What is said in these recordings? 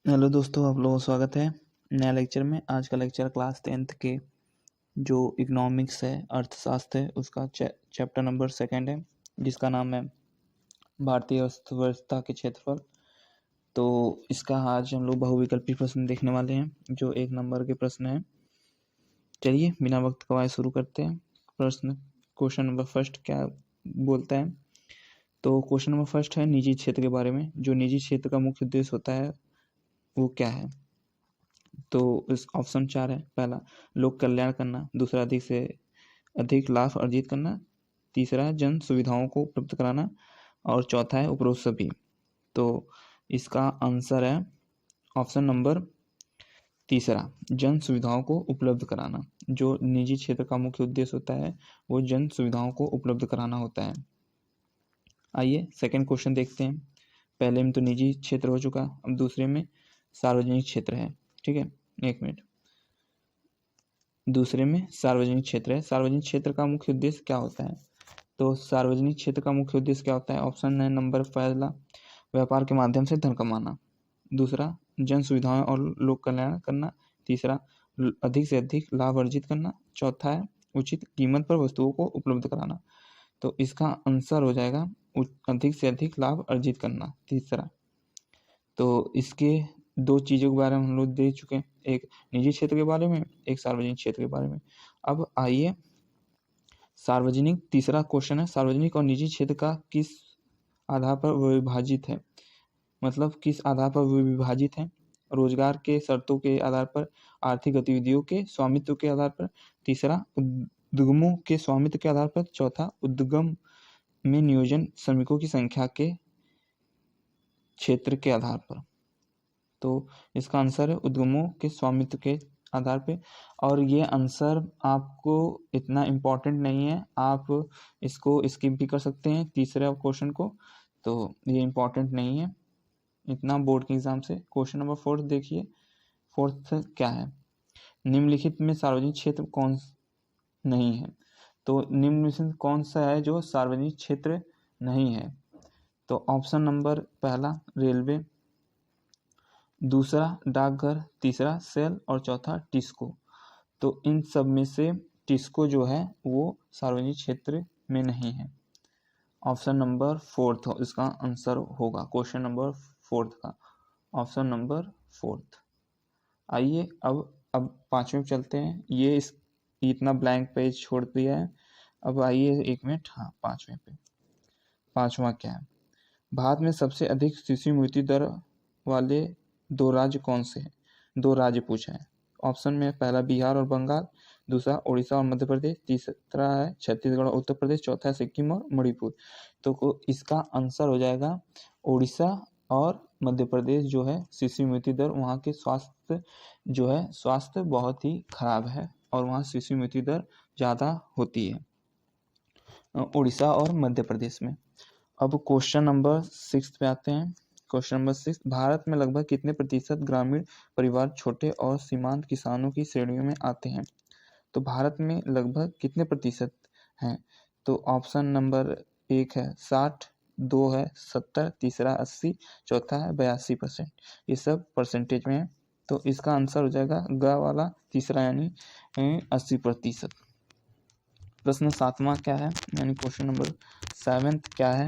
Hello दोस्तों, आप लोगों का स्वागत है नया लेक्चर में। आज का लेक्चर क्लास 10th के जो इकोनॉमिक्स है, अर्थशास्त्र है, उसका चैप्टर नंबर 2 है, जिसका नाम है भारतीय अर्थव्यवस्था के क्षेत्रफल। तो इसका आज हम लोग बहुविकल्पी प्रश्न देखने वाले हैं, जो 1 नंबर के प्रश्न है। चलिए बिना वक्त गवाए शुरू करते हैं। क्वेश्चन नंबर फर्स्ट क्या बोलता है? तो क्वेश्चन नंबर फर्स्ट है निजी क्षेत्र के बारे में। जो निजी क्षेत्र का मुख्य उद्देश्य होता है वो क्या है? तो इस ऑप्शन 4 है। पहला, लोक कल्याण करना। दूसरा, अधिक से अधिक लाभ अर्जित करना। तीसरा, जन सुविधाओं को उपलब्ध कराना। और चौथा है उपरोक्त सभी। तो इसका आंसर है ऑप्शन नंबर तीसरा, जन सुविधाओं को उपलब्ध कराना। जो निजी क्षेत्र का मुख्य उद्देश्य होता है वो जन सुविधाओं को उपलब्ध कराना होता है। आइए सेकंड क्वेश्चन देखते हैं। पहले में तो निजी क्षेत्र हो चुका, अब दूसरे में सार्वजनिक क्षेत्र है। ठीक है, एक मिनट। दूसरे में सार्वजनिक क्षेत्र है। सार्वजनिक क्षेत्र का मुख्य उद्देश्य क्या होता है? तो सार्वजनिक क्षेत्र का मुख्य उद्देश्य क्या होता है? ऑप्शन है नंबर पहला, व्यापार के माध्यम से धन कमाना। दूसरा, जन सुविधाएं और लोक कल्याण करना। तीसरा, अधिक से अधिक लाभ अर्जित करना। चौथा है उचित कीमत पर वस्तुओं को उपलब्ध कराना। तो इसका आंसर हो जाएगा अधिक से अधिक लाभ अर्जित करना, तीसरा। तो इसके दो चीज़ों के बारे में हम लोग देख चुके हैं, एक निजी क्षेत्र के बारे में, एक सार्वजनिक क्षेत्र के बारे में। अब आइए सार्वजनिक, तीसरा क्वेश्चन है, सार्वजनिक और निजी क्षेत्र का किस आधार पर विभाजित है? मतलब किस आधार पर विभाजित है? रोजगार के शर्तों के आधार पर, आर्थिक गतिविधियों के स्वामित्व के आधार पर। तीसरा, उद्यमों के स्वामित्व के आधार पर। चौथा, उद्गम में नियोजन श्रमिकों की संख्या के क्षेत्र के आधार पर। तो इसका आंसर है उद्यमों के स्वामित्व के आधार पे। और ये आंसर आपको इतना इम्पोर्टेंट नहीं है, आप इसको स्किप भी कर सकते हैं तीसरे क्वेश्चन को। तो ये इम्पोर्टेंट नहीं है इतना बोर्ड के एग्जाम से। क्वेश्चन नंबर 4 देखिए। फोर्थ क्या है? निम्नलिखित में सार्वजनिक क्षेत्र कौन नहीं है? तो निम्नलिखित कौन सा है जो सार्वजनिक क्षेत्र नहीं है? तो ऑप्शन नंबर पहला रेलवे, दूसरा डाकघर, तीसरा सेल और चौथा टिस्को। तो इन सब में से टिस्को जो है वो सार्वजनिक क्षेत्र में नहीं है। ऑप्शन नंबर 4 इसका आंसर होगा, क्वेश्चन नंबर 4 का ऑप्शन नंबर 4। आइए अब पांचवें चलते हैं। ये इतना ब्लैंक पेज छोड़ दिया है। अब आइए एक मिनट, हाँ पांचवें पे। पांचवा क्या है? भारत में सबसे अधिक शिशु मृत्यु दर वाले 2 राज्य कौन से हैं? 2 राज्य पूछा है। ऑप्शन में पहला बिहार और बंगाल, दूसरा उड़ीसा और मध्य प्रदेश, तीसरा है छत्तीसगढ़ और उत्तर प्रदेश, चौथा है सिक्किम और मणिपुर। तो इसका आंसर हो जाएगा उड़ीसा और मध्य प्रदेश। जो है शिशु मृत्यु दर, वहाँ के स्वास्थ्य जो है स्वास्थ्य बहुत ही खराब है और वहाँ शिशु मृत्यु दर ज़्यादा होती है उड़ीसा और मध्य प्रदेश में। अब क्वेश्चन नंबर 6 पे आते हैं। क्वेश्चन नंबर 6, भारत में लगभग कितने प्रतिशत ग्रामीण परिवार छोटे और सीमांत किसानों की श्रेणियों में आते हैं? तो भारत में लगभग कितने प्रतिशत हैं? तो ऑप्शन नंबर 1 है 60, 2 है 70, तीसरा 80, चौथा है 82%। ये सब परसेंटेज में है। तो इसका आंसर हो जाएगा ग वाला तीसरा, यानी 80%। प्रश्न 7वां क्या है, यानी क्वेश्चन नंबर 7 क्या है?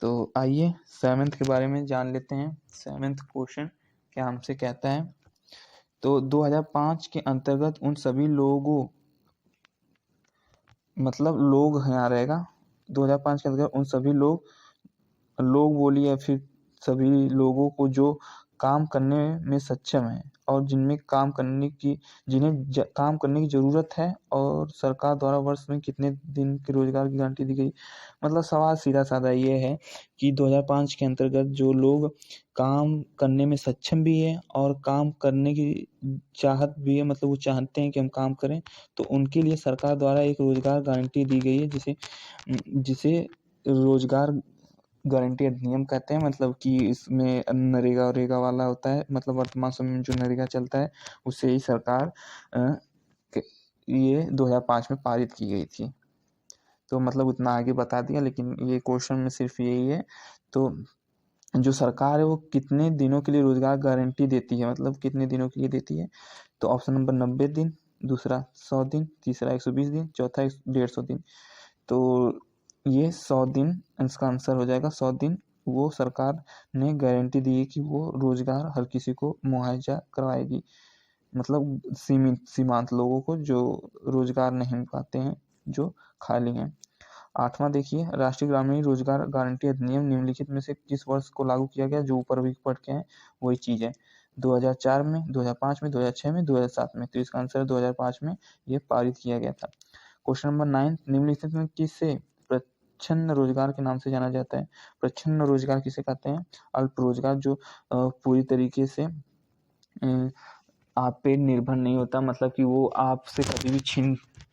तो आइए 7 के बारे में जान लेते हैं। 7 क्वेश्चन क्या हमसे कहता है? तो 2005 के अंतर्गत उन सभी लोगों, मतलब लोग यहाँ रहेगा, 2005 के अंतर्गत उन सभी लोग बोलिए या फिर सभी लोगों को जो काम करने में सक्षम है और जिन्हें काम करने की ज़रूरत है, और सरकार द्वारा वर्ष में कितने दिन के रोजगार की गारंटी दी गई। मतलब सवाल सीधा साधा ये है कि 2005 के अंतर्गत जो लोग काम करने में सक्षम भी है और काम करने की चाहत भी है, मतलब वो चाहते हैं कि हम काम करें, तो उनके लिए सरकार द्वारा एक रोजगार गारंटी दी गई है, जिसे रोजगार गारंटी अधिनियम कहते हैं। मतलब कि इसमें नरेगा वरेगा वाला होता है, मतलब वर्तमान समय में जो नरेगा चलता है उससे ही सरकार ये 2005 में पारित की गई थी। तो मतलब उतना आगे बता दिया, लेकिन ये क्वेश्चन में सिर्फ यही है। तो जो सरकार है वो कितने दिनों के लिए रोजगार गारंटी देती है, मतलब कितने दिनों के लिए देती है। तो ऑप्शन नंबर 90 दिन, दूसरा 100 दिन, तीसरा 120 दिन, चौथा 150 दिन। तो ये 100 दिन इसका आंसर हो जाएगा। 100 दिन वो सरकार ने गारंटी दी है कि वो रोजगार हर किसी को मुहैया करवाएगी, मतलब सीमांत लोगों को जो रोजगार नहीं पाते हैं, जो खाली हैं। 8वां देखिए, राष्ट्रीय ग्रामीण रोजगार गारंटी अधिनियम निम्नलिखित में से किस वर्ष को लागू किया गया। जो ऊपर अभी पढ़ के हैं वही चीज है। 2004 में, 2005 में, 2006 में, 2007 में। तो इसका आंसर 2005 में ये पारित किया गया था। क्वेश्चन नंबर 9, निम्नलिखित में किसे प्रच्छन्न रोजगार के नाम से जाना जाता है। प्रच्छन्न रोजगार किसे कहते हैं। अल्प रोजगार, जो पूरी तरीके से आप पे निर्भर नहीं होता, मतलब कि वो आपसे कभी भी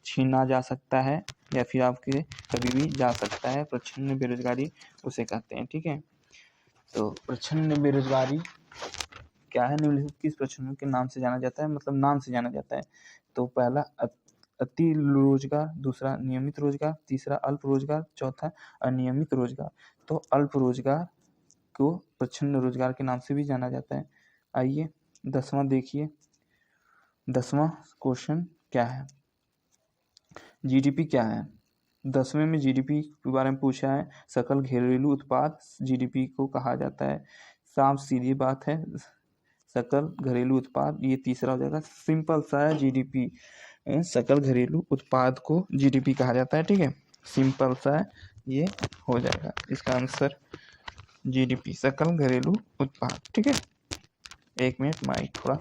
छीना जा सकता है या फिर आपके कभी भी जा सकता है। प्रच्छन्न बेरोजगारी उसे कहते हैं। ठीक है, तो प्रच्छन्न बेरोजगारी क्या है, निम्नलिखित किस प्रच्छन्न के नाम से जाना जाता है, मतलब नाम से जाना जाता है। तो पहला अति रोजगार, दूसरा नियमित रोजगार, तीसरा अल्प रोजगार, चौथा अनियमित रोजगार। तो अल्प रोजगार को प्रच्छन्न रोजगार के नाम से भी जाना जाता है। आइए 10वां देखिए। 10वां क्वेश्चन क्या है, जीडीपी क्या है। 10वें में जीडीपी के बारे में पूछा है। सकल घरेलू उत्पाद जीडीपी को कहा जाता है। साफ सीधी बात है, सकल घरेलू उत्पाद ये तीसरा हो जाएगा। सिंपल सा है, जीडीपी सकल घरेलू उत्पाद को जीडीपी कहा जाता है। ठीक है, सिंपल सा है, ये हो जाएगा इसका आंसर जीडीपी, सकल घरेलू उत्पाद। ठीक है, एक मिनट, माइक थोड़ा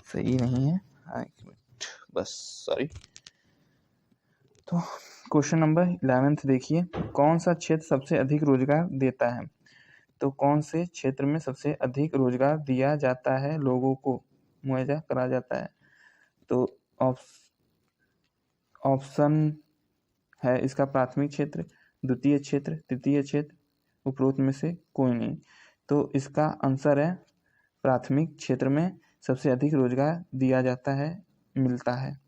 सही नहीं है, एक मिनट बस, सॉरी। तो क्वेश्चन नंबर 11 देखिए, कौन सा क्षेत्र सबसे अधिक रोजगार देता है। तो कौन से क्षेत्र में सबसे अधिक रोजगार दिया जाता है, लोगों को मुहैया करा जाता है। तो ऑप्शन है इसका प्राथमिक क्षेत्र, द्वितीय क्षेत्र, तृतीय क्षेत्र, उपरोक्त में से कोई नहीं। तो इसका आंसर है प्राथमिक क्षेत्र में सबसे अधिक रोजगार दिया जाता है, मिलता है।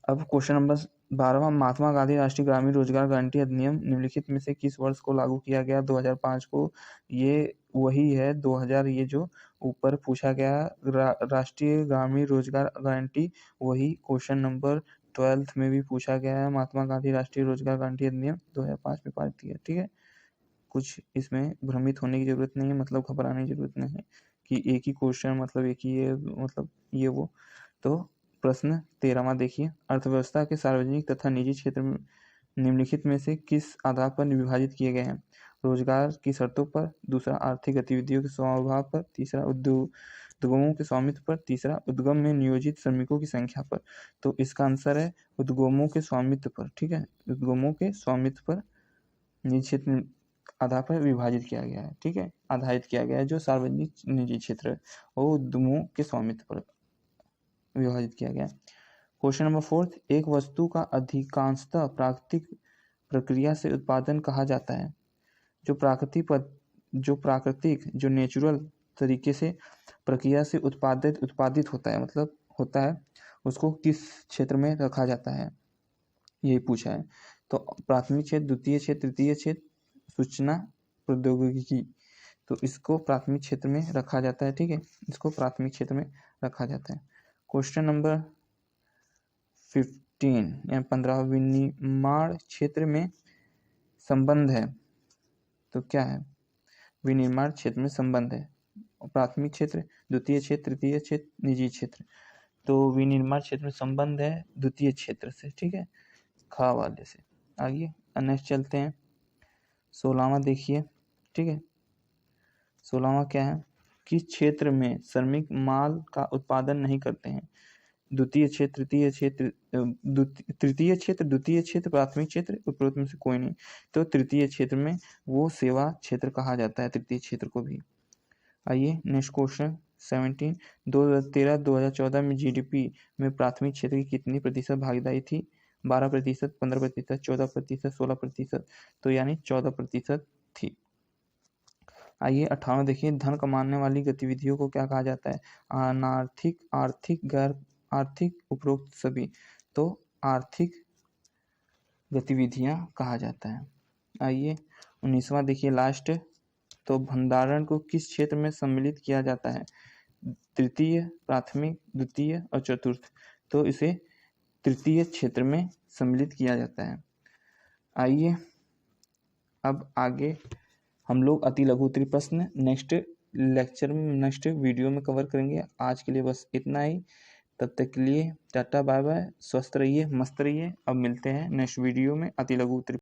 अब क्वेश्चन नंबर 12वां, महात्मा गांधी राष्ट्रीय ग्रामीण रोजगार गारंटी अधिनियम निम्नलिखित में से किस वर्ष को लागू किया गया। 2005 को। ये वही है 2000, ये जो ऊपर पूछा गया राष्ट्रीय ग्रामीण रोजगार गारंटी, वही क्वेश्चन नंबर 12 में भी पूछा गया है। महात्मा गांधी राष्ट्रीय रोजगार गारंटी अधिनियम 2005 में पारित किया। ठीक है, कुछ इसमें भ्रमित होने की जरूरत नहीं है, मतलब घबराने की जरूरत नहीं है कि एक ही क्वेश्चन, मतलब एक ही ये, मतलब ये वो। तो प्रश्न 13वां देखिए, अर्थव्यवस्था के सार्वजनिक तथा निजी क्षेत्र में निम्नलिखित में से किस आधार पर विभाजित किए गए हैं। रोजगार की शर्तों पर, दूसरा आर्थिक गतिविधियों के स्वभाव पर, तीसरा उद्यमों के स्वामित्व पर, तीसरा उद्गम में नियोजित श्रमिकों की संख्या पर। तो इसका आंसर है उद्यमों के स्वामित्व पर। ठीक है, उद्यमों के स्वामित्व पर निजी क्षेत्र आधार पर विभाजित किया गया है। ठीक है, आधारित किया गया है। जो सार्वजनिक निजी क्षेत्र है वो उद्यमों के स्वामित्व पर विभाजित किया गया है। क्वेश्चन नंबर 4, एक वस्तु का अधिकांशतः प्राकृतिक प्रक्रिया से उत्पादन कहा जाता है। जो नेचुरल तरीके से प्रक्रिया से उत्पादित होता है, मतलब होता है, उसको किस क्षेत्र में रखा जाता है, यही पूछा है। तो प्राथमिक क्षेत्र, द्वितीय क्षेत्र, तृतीय क्षेत्र, सूचना प्रौद्योगिकी। तो इसको प्राथमिक क्षेत्र में रखा जाता है। ठीक है, इसको प्राथमिक क्षेत्र में रखा जाता है। क्वेश्चन नंबर 15 या 15, विनिर्माण क्षेत्र में संबंध है। तो क्या है, विनिर्माण क्षेत्र में संबंध है, प्राथमिक क्षेत्र, द्वितीय क्षेत्र, तृतीय क्षेत्र, निजी क्षेत्र। तो विनिर्माण क्षेत्र में संबंध है द्वितीय क्षेत्र से। ठीक है, खा वाले से। आगे नेक्स्ट चलते हैं, 16वां देखिए। ठीक है, 16वां क्या है, किस क्षेत्र में श्रमिक माल का उत्पादन नहीं करते हैं। तृतीय क्षेत्र, द्वितीय क्षेत्र, प्राथमिक क्षेत्र, उपरोक्त में से कोई नहीं। तो तृतीय क्षेत्र में वो सेवा क्षेत्र कहा जाता है, तृतीय क्षेत्र को भी। आइए नेक्स्ट क्वेश्चन 17, 2013-2014 में जीडीपी में प्राथमिक क्षेत्र की कितनी प्रतिशत भागीदारी थी। 12%, 15%, 14%, 16%। तो यानी 14% थी। आइए 18 देखिए, धन कमाने वाली गतिविधियों को क्या कहा जाता है। अनार्थिक, आर्थिक, गैर आर्थिक, उपरोक्त सभी। तो आर्थिक गतिविधियां कहा जाता है। आइए 19वां देखिए, लास्ट, तो भंडारण को किस क्षेत्र में सम्मिलित किया जाता है? तृतीय, प्राथमिक, द्वितीय और चतुर्थ। तो इसे तृतीय क्षेत्र में सम्मिलित किया जाता है। आइए अब आगे हम लोग अति लघु उत्तरीय प्रश्न नेक्स्ट लेक्चर में, नेक्स्ट वीडियो में कवर करेंगे। आज के लिए बस इतना ही। तब तक के लिए टाटा बाय बाय, स्वस्थ रहिए, मस्त रहिए। अब मिलते हैं नेक्स्ट वीडियो में अति लघु उत्तरीय